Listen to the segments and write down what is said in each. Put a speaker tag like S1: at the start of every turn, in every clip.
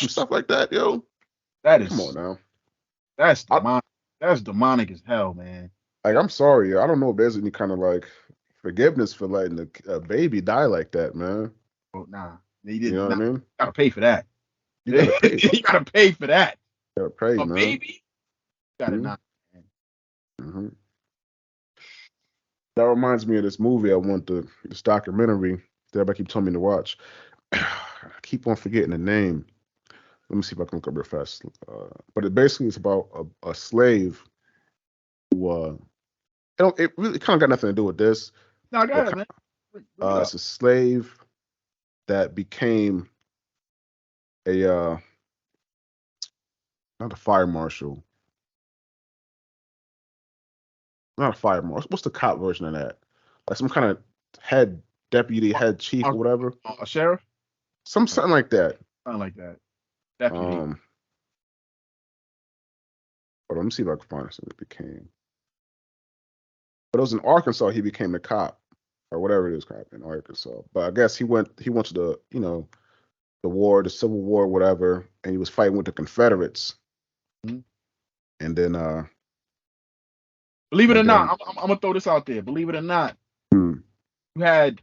S1: and stuff like that, yo.
S2: That
S1: Come on
S2: is
S1: now.
S2: that's
S1: I,
S2: demonic. That's demonic as hell, man.
S1: like, I'm sorry. I don't know if there's any kind of like forgiveness for letting a baby die like that, man.
S2: Oh, nah, they
S1: You
S2: did
S1: know what I
S2: not.
S1: mean?
S2: Gotta pay for that.
S1: You gotta pay.
S2: You gotta pay for that.
S1: You gotta pay,
S2: A
S1: man.
S2: baby, gotta
S1: Mm-hmm.
S2: not. Man.
S1: Mm-hmm. That reminds me of this movie I want this documentary that everybody keep telling me to watch. I keep on forgetting the name. Let me see if I can look up real fast. But it basically is about a slave who it really kind of got nothing to do with this,
S2: No, go
S1: but
S2: ahead, man. Bring it
S1: it's
S2: up.
S1: a slave that became a not a fire marshal, not a fire marshal. What's the cop version of that? Like some kind of head deputy, head chief,
S2: A,
S1: or whatever.
S2: a sheriff,
S1: Something like that.
S2: something like that. Deputy.
S1: Um, but let me see if I can find something it became. But it was in Arkansas. He became a cop or whatever it is, cop in Arkansas. But I guess he went to the the war, the Civil War, whatever, and he was fighting with the Confederates.
S2: Mhm.
S1: And then
S2: Believe it or
S1: and then
S2: not, I'm gonna throw this out there. Believe it or not,
S1: hmm,
S2: you had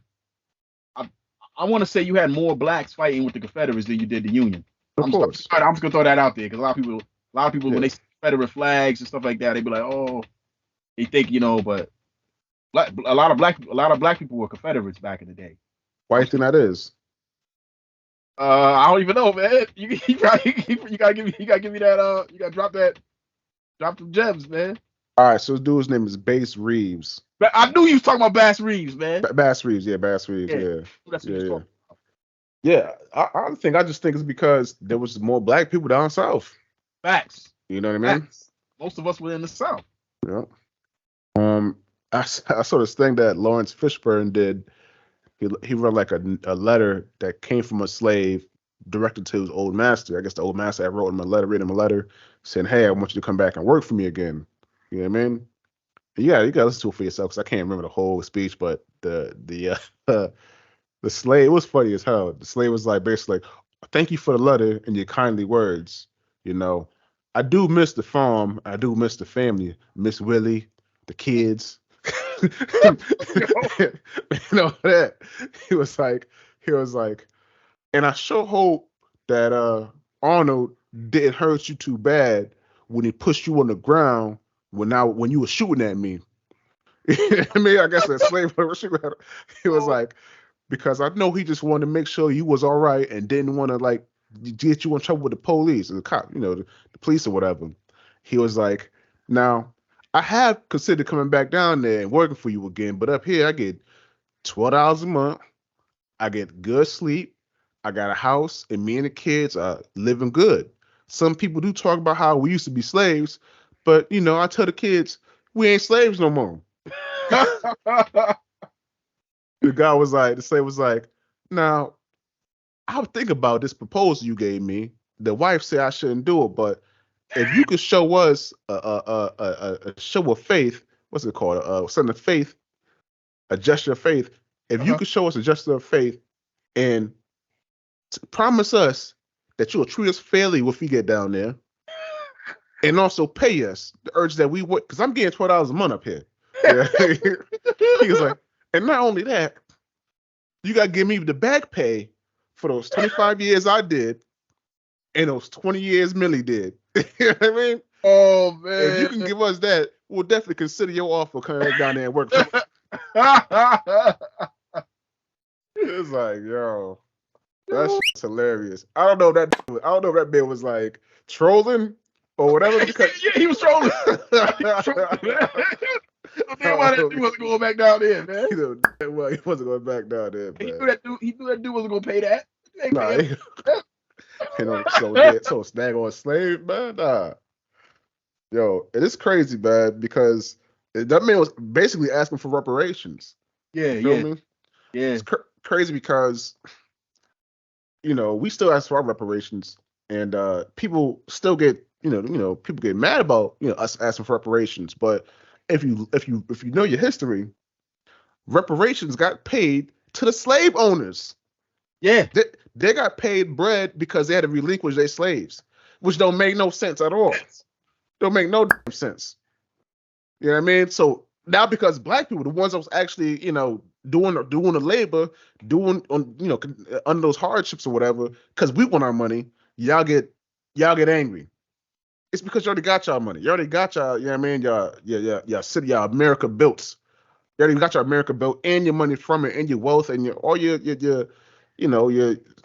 S2: I, I want to say you had more blacks fighting with the Confederates than you did the Union.
S1: of course,
S2: I'm just gonna throw that out there because a lot of people when
S1: yeah.
S2: they see Confederate flags and stuff like that, they be like, oh, they think but a lot of black people were Confederates back in the day.
S1: Why do
S2: I'm
S1: you think
S2: just,
S1: that is?
S2: I don't even know, man. You gotta give me that. You gotta drop some gems, man.
S1: All right, so this dude's name is Bass Reeves.
S2: But I knew you was talking about Bass Reeves, man.
S1: Bass Reeves, yeah, Bass Reeves,
S2: Yeah,
S1: yeah,
S2: that's what you
S1: yeah,
S2: was
S1: yeah.
S2: talking.
S1: Yeah, I just think it's because there was more black people down south.
S2: Facts,
S1: You know what I mean?
S2: facts. Most of us were in the South.
S1: Yeah. Um, I saw this thing that Lawrence Fishburne did. He wrote like a letter that came from a slave directed to his old master. I guess the old master had wrote him a letter, written him a letter saying, "Hey, I want you to come back and work for me again." You know what I mean? Yeah, you gotta listen to it for yourself because I can't remember the whole speech, but the slave, it was funny as hell. The slave was like basically like, "Thank you for the letter and your kindly words. You know, I do miss the farm. I do miss the family, Miss Willie, the kids." you
S2: Yo,
S1: know that he was like, and I sure hope that Arnold didn't hurt you too bad when he pushed you on the ground when you were shooting at me. I mean, I guess that slave was shooting at him. He was like, because I know he just wanted to make sure you was all right and didn't want to like get you in trouble with the police or the cop, the police or whatever. He was like, now I have considered coming back down there and working for you again, but up here I get $12 a month. I get good sleep. I got a house, and me and the kids are living good. Some people do talk about how we used to be slaves, but I tell the kids we ain't slaves no more. The slave was like, now I would think about this proposal you gave me. The wife said I shouldn't do it, but if you could show us a show of faith, what's it called? Something of faith, a gesture of faith. If you
S2: uh-huh.
S1: could show us a gesture of faith and promise us that you'll treat us fairly if we get down there, and also pay us the urge that we work, because I'm getting $12 a month up here. Yeah, he was like, and not only that, you gotta give me the back pay for those 25 years I did and those 20 years Millie did. You know what I mean?
S2: Oh
S1: If you
S2: man.
S1: can give us that, we'll definitely consider your offer coming back down there and work. It's like, yo, that
S2: Yo,
S1: shit's hilarious. I don't know if that man was like trolling or whatever because
S2: yeah, he was trolling. He was
S1: I
S2: trolling, man. So damn why
S1: don't
S2: that
S1: know.
S2: dude wasn't going back down there, man.
S1: Well, he wasn't going back down there,
S2: He
S1: man.
S2: knew that dude. He knew that dude wasn't gonna pay that. He ain't
S1: Nah,
S2: paying
S1: he,
S2: that.
S1: so snag on a slave, man. Nah, yo, it is crazy, man, because that man was basically asking for reparations.
S2: Yeah,
S1: You feel
S2: yeah,
S1: me?
S2: yeah.
S1: It's crazy because we still ask for our reparations, and people still get people get mad about us asking for reparations. But if you know your history, reparations got paid to the slave owners.
S2: Yeah.
S1: They got paid bread because they had to relinquish their slaves, which don't make no sense at all. Don't make no damn sense. You know what I mean? So now because black people, the ones that was actually, doing the labor, doing on, under those hardships or whatever, because we want our money, y'all get angry. It's because you already got y'all money. You already got y'all, you know what I mean? Y'all city, y'all America built. You already got your America built and your money from it and your wealth and your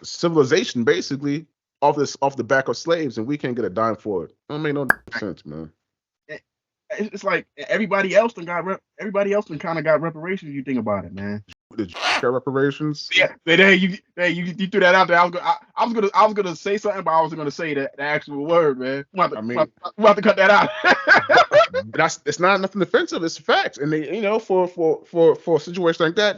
S1: civilization basically off the back of slaves, and we can't get a dime for it. Don't make no sense, man.
S2: It's like everybody else everybody else kind of got reparations. You think about it, man.
S1: The reparations.
S2: Yeah, you threw that out there. I was gonna say something, but I wasn't gonna say the actual word, man.
S1: I mean,
S2: we'll have to cut that out.
S1: it's not nothing offensive. It's facts, and they, for a situation like that,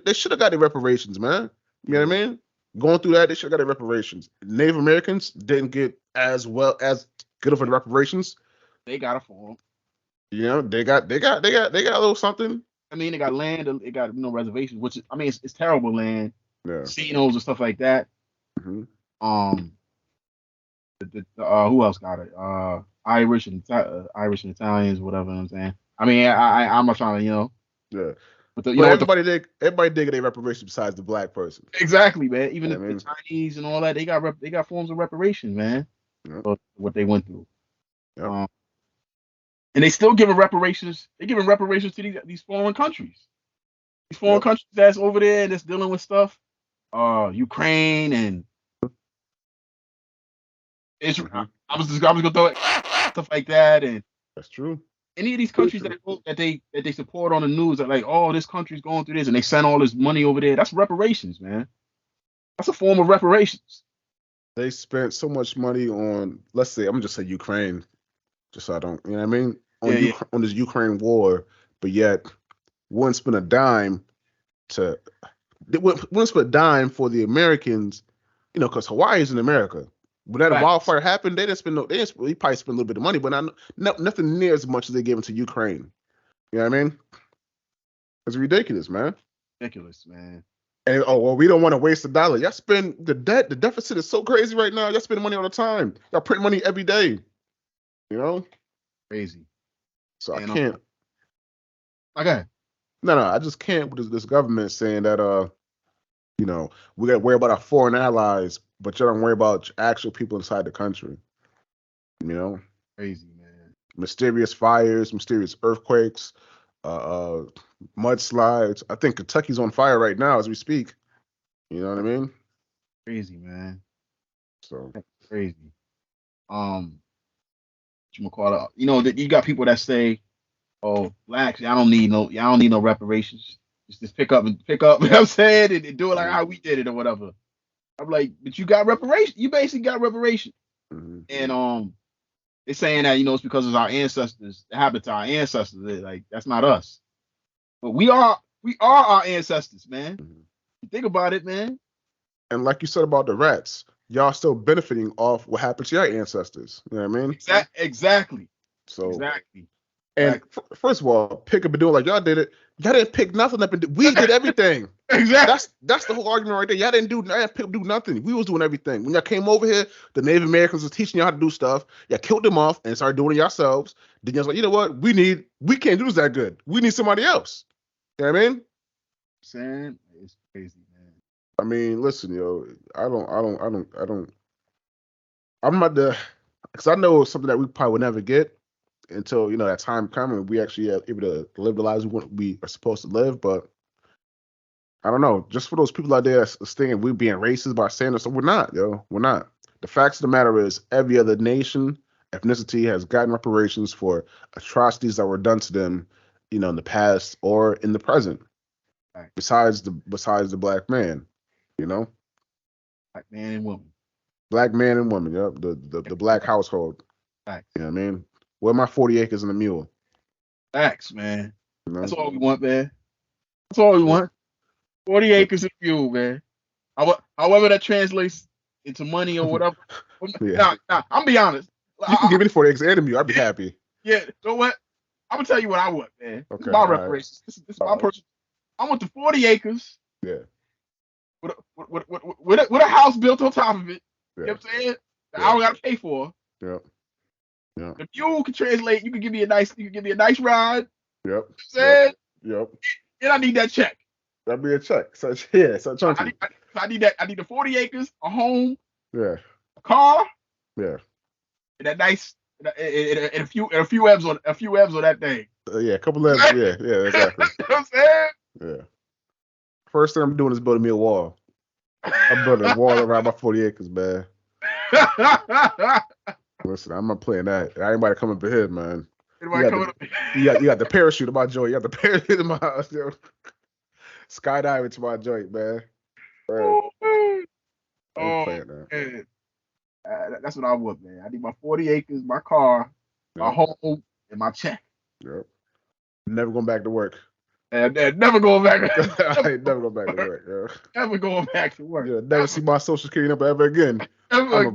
S1: they should have got the reparations, man. You know what I mean? Going through that, they should have got the reparations. Native Americans didn't get as good of a reparations.
S2: They got a form.
S1: They got a little something.
S2: I mean, they got land, they got reservations, which is, I mean, it's terrible land,
S1: Yeah.
S2: casinos and stuff like that.
S1: Mm-hmm.
S2: Who else got it? Irish and Italians, whatever. I'm saying. I mean, I'm not trying to,
S1: Yeah.
S2: But
S1: everybody dig their reparations besides the black person.
S2: Exactly, man. Even the Chinese and all that, they got forms of reparations, man.
S1: Yeah.
S2: For what they went through.
S1: Yeah.
S2: And they still giving reparations. They're giving reparations to these foreign countries. These foreign countries that's over there and that's dealing with stuff. Ukraine and Israel. I was gonna throw it, stuff like that, and
S1: that's true.
S2: Any of these countries that they support on the news are like, oh, this country's going through this, and they send all this money over there. That's reparations, man. That's a form of reparations.
S1: They spent so much money on, let's say, I'm gonna just say Ukraine, just so I don't, you know what I mean, on this Ukraine war, but yet wouldn't spend a dime for the Americans, because Hawaii is in America. When that wildfire happened, they probably spent a little bit of money, but nothing near as much as they gave to Ukraine. You know what I mean? It's ridiculous, man.
S2: Ridiculous, man.
S1: And we don't want to waste a dollar. Y'all spend the deficit is so crazy right now. Y'all spend money all the time. Y'all print money every day.
S2: Crazy.
S1: So I can't.
S2: Okay.
S1: No, I just can't with this government saying that we got to worry about our foreign allies, but you don't worry about actual people inside the country.
S2: Crazy, man.
S1: Mysterious fires, mysterious earthquakes, mudslides. I think Kentucky's on fire right now as we speak. You know what I mean?
S2: Crazy, man.
S1: So
S2: that's crazy. You got people that say, "Oh, blacks, y'all don't need no reparations. Just pick up. You know what I'm saying? And do it like how we did it or whatever." I'm like, but you got reparations. You basically got reparations.
S1: Mm-hmm.
S2: And they're saying that it's because of our ancestors. It happened to our ancestors. Like that's not us. But we are our ancestors, man. Mm-hmm. Think about it, man.
S1: And like you said about the rats, y'all still benefiting off what happened to your ancestors. You know what I mean?
S2: Exactly.
S1: So
S2: exactly.
S1: And first of all, pick up and do it like y'all did it. Y'all didn't pick nothing up and we did everything.
S2: Exactly.
S1: That's the whole argument right there. Y'all didn't do nothing. We was doing everything. When y'all came over here, the Native Americans was teaching y'all how to do stuff. Y'all killed them off and started doing it yourselves. Then y'all was like, you know what? We can't do this that good. We need somebody else. You know what I mean?
S2: Saying it's crazy, man.
S1: I mean, listen, I'm not because I know something that we probably would never get until that time comes and we actually are able to live the lives we are supposed to live. But I don't know, just for those people out there saying we're being racist by saying this, we're not, we're not. The facts of the matter is every other nation, ethnicity has gotten reparations for atrocities that were done to them, in the past or in the present. Right. Besides the black man,
S2: Black man and woman.
S1: Black man and woman, yep. The black household.
S2: Right.
S1: You know what I mean? Where my 40 acres and a mule?
S2: Facts, man. That's all we want, man. That's all we want. 40 acres and a mule, man. However that translates into money or whatever. Nah, I'm be honest.
S1: You can give me 40 acres and a mule. I'd be happy.
S2: Yeah, you know what? I'm gonna tell you what I want, man. Okay. This is my reparations. This is my personal. I want the 40 acres.
S1: Yeah.
S2: with a house built on top of it.
S1: Yeah.
S2: You know what I'm saying? That
S1: Yeah.
S2: I don't gotta pay for.
S1: Yep. Yep.
S2: The mule can translate. You can give me a nice ride.
S1: Yep.
S2: You know what I'm
S1: Yep.
S2: saying?
S1: Yep.
S2: And I need that check.
S1: That'd be a check. So yeah, so chunky.
S2: I need that. I need the 40 acres, a home,
S1: Yeah.
S2: a car,
S1: Yeah.
S2: and that nice and a few M's on that thing.
S1: Yeah. A couple of yeah. Yeah. Exactly.
S2: You know what I'm saying?
S1: Yeah. First thing I'm doing is building me a wall. I'm building a wall around my 40 acres, man. Listen, I'm not playing that. Anybody come up here, man. You got the parachute in my joint. You got the parachute in my house, yo. Skydiving to my joint, man. Right. I ain't playing that.
S2: Man. That's what I want, man. I need my 40 acres, my car, my home, and my check.
S1: Yep. Never going back to work.
S2: And never going back.
S1: I ain't never going back to work, yo.
S2: Never going back to work.
S1: Yeah, never see my social security number ever again.
S2: Again.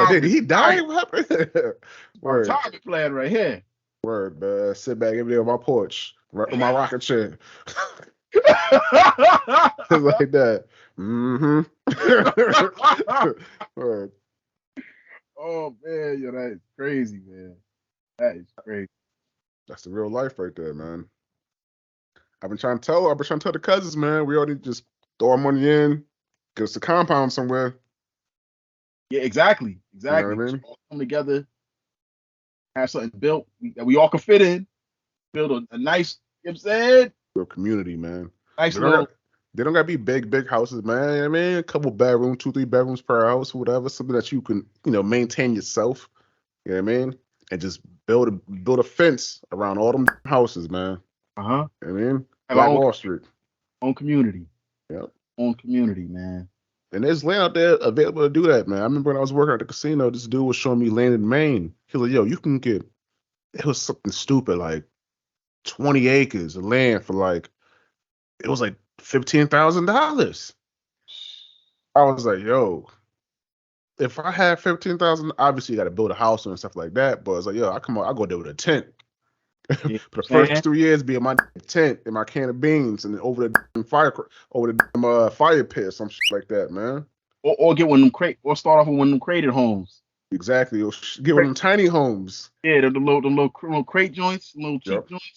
S1: Did he die? What happened?
S2: Word. Retirement plan right here.
S1: Word, man. Sit back every day on my porch, with my rocking chair. Like that. Mm-hmm. Word.
S2: Oh man, yo, that is crazy, man. That is crazy.
S1: That's the real life right there, man. I've been trying to tell the cousins, man. We already just throw our money in, get us a compound somewhere.
S2: Yeah, exactly.
S1: You know what I mean?
S2: All come together, have something built that we all can fit in, build a nice, you know what I'm saying?
S1: Real community, man.
S2: Nice
S1: They don't gotta be big houses, man. I mean, a couple bedrooms, 2-3 bedrooms per house, whatever. Something that you can, maintain yourself. You know what I mean? And just build a fence around all them houses, man.
S2: You know
S1: what I mean?
S2: Black
S1: Wall Street.
S2: Own community.
S1: Yep.
S2: Own community, man.
S1: And there's land out there available to do that, man. I remember when I was working at the casino, this dude was showing me land in Maine. He was like, yo, you can get, it was something stupid, like 20 acres of land for like, it was like $15,000. I was like, yo, if I had 15,000, obviously you got to build a house and stuff like that. But I was like, yo, I'll go there with a tent.
S2: Yeah,
S1: for the first 2 years, be in my tent and my can of beans, and then over the fire pit or some shit like that, man.
S2: Or get one of them or start off with one of them crated homes.
S1: Exactly. Or get one of them tiny homes.
S2: Yeah, the little crate joints, little cheap joints.